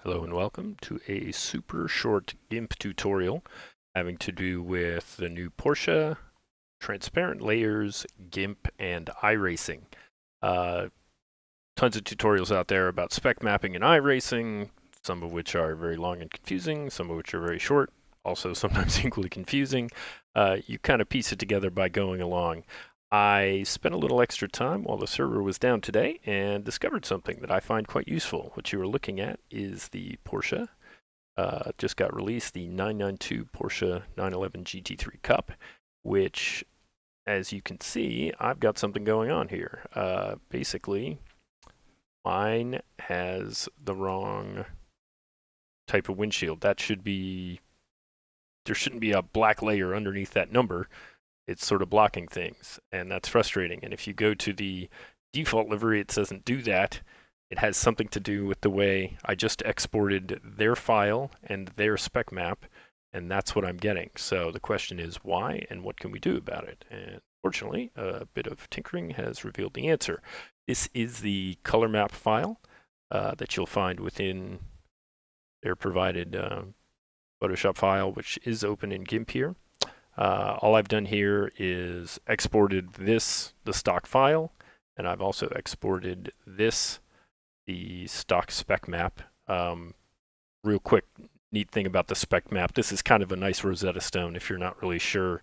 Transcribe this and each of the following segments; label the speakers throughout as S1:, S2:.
S1: Hello and welcome to a super short GIMP tutorial having to do with the new Porsche, transparent layers, GIMP, and iRacing. Uh, Tons of tutorials out there about spec mapping and iRacing, some of which are very long and confusing, some of which are very short, also sometimes equally confusing. You kind of piece it together by going along. I spent a little extra time while the server was down today and discovered something that I find quite useful. What you are looking at is the Porsche. Just got released, the 992 Porsche 911 GT3 Cup, which, as you can see, I've got something going on here. Basically, mine has the wrong type of windshield. There shouldn't be a black layer underneath that number. It's sort of blocking things, and that's frustrating. And if you go to the default livery, it doesn't do that. It has something to do with the way I just exported their file and their spec map, and that's what I'm getting. So the question is why, and what can we do about it? And fortunately, a bit of tinkering has revealed the answer. This is the color map file that you'll find within their provided Photoshop file, which is open in GIMP here. All I've done here is exported this, the stock file, and I've also exported this, the stock spec map. Real quick, neat thing about the spec map, this is kind of a nice Rosetta Stone if you're not really sure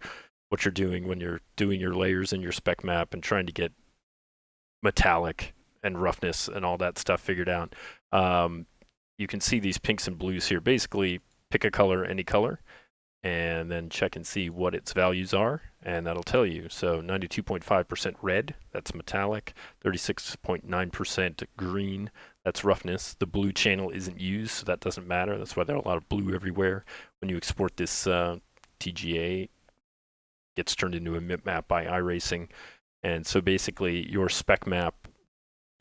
S1: what you're doing when you're doing your layers in your spec map and trying to get metallic and roughness and all that stuff figured out. You can see these pinks and blues here. Basically, pick a color, any color, and then check and see what its values are, and that'll tell you. So 92.5% red, that's metallic. 36.9% green, that's roughness. The blue channel isn't used, so that doesn't matter. That's why there's a lot of blue everywhere. When you export this TGA, it gets turned into a map by iRacing. And so basically, your spec map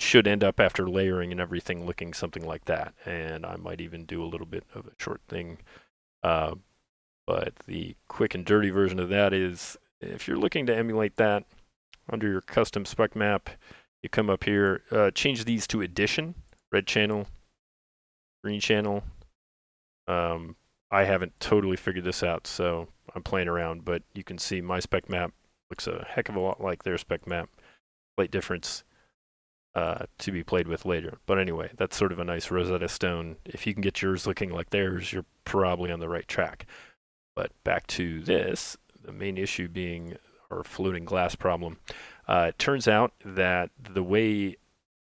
S1: should end up, after layering and everything, looking something like that. And I might even do a little bit of a short thing. But the quick and dirty version of that is, if you're looking to emulate that under your custom spec map, you come up here, change these to edition, red channel, green channel. I haven't totally figured this out, so I'm playing around, but you can see my spec map looks a heck of a lot like their spec map. Slight difference to be played with later. But anyway, that's sort of a nice Rosetta Stone. If you can get yours looking like theirs, you're probably on the right track. But back to this, the main issue being our floating glass problem. It turns out that the way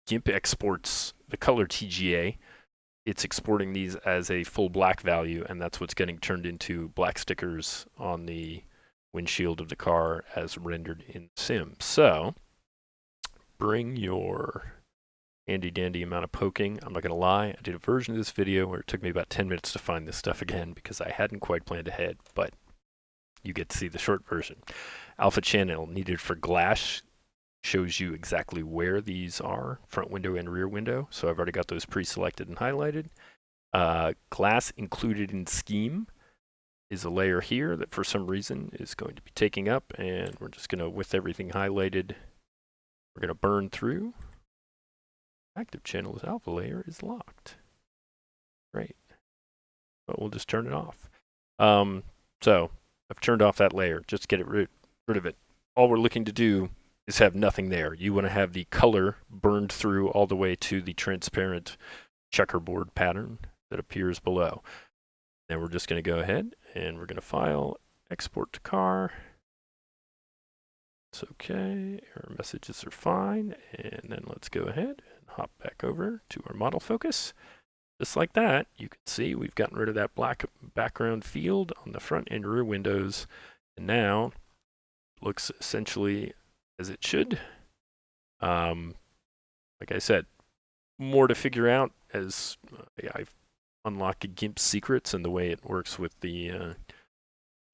S1: GIMP exports the color TGA, it's exporting these as a full black value, and that's what's getting turned into black stickers on the windshield of the car as rendered in Sim. So bring your handy dandy amount of poking. I'm not going to lie, I did a version of this video where it took me about 10 minutes to find this stuff again because I hadn't quite planned ahead, but you get to see the short version. Alpha channel needed for glass shows you exactly where these are, front window and rear window. So I've already got those pre-selected and highlighted. Glass included in scheme is a layer here that for some reason is going to be taking up, and we're just going to, with everything highlighted, we're going to burn through. Active channel's alpha layer is locked. Great. But we'll just turn it off. So I've turned off that layer just to get rid of it. All we're looking to do is have nothing there. You want to have the color burned through all the way to the transparent checkerboard pattern that appears below. Then we're just going to go ahead and we're going to file, export to car. It's okay, error messages are fine, and then let's go ahead and hop back over to our model focus. Just like that, you can see we've gotten rid of that black background field on the front and rear windows, and now it looks essentially as it should. Like I said, more to figure out as I've unlocked GIMP secrets and the way it works with the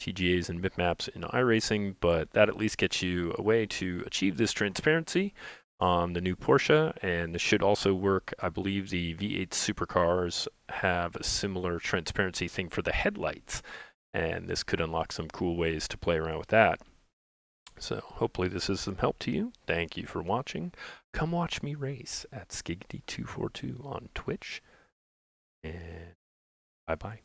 S1: TGAs and bitmaps in iRacing, but that at least gets you a way to achieve this transparency on the new Porsche, and this should also work. I believe the V8 supercars have a similar transparency thing for the headlights, and this could unlock some cool ways to play around with that. So hopefully this is some help to you. Thank you for watching. Come watch me race at Skiggity242 on Twitch. And Bye-bye.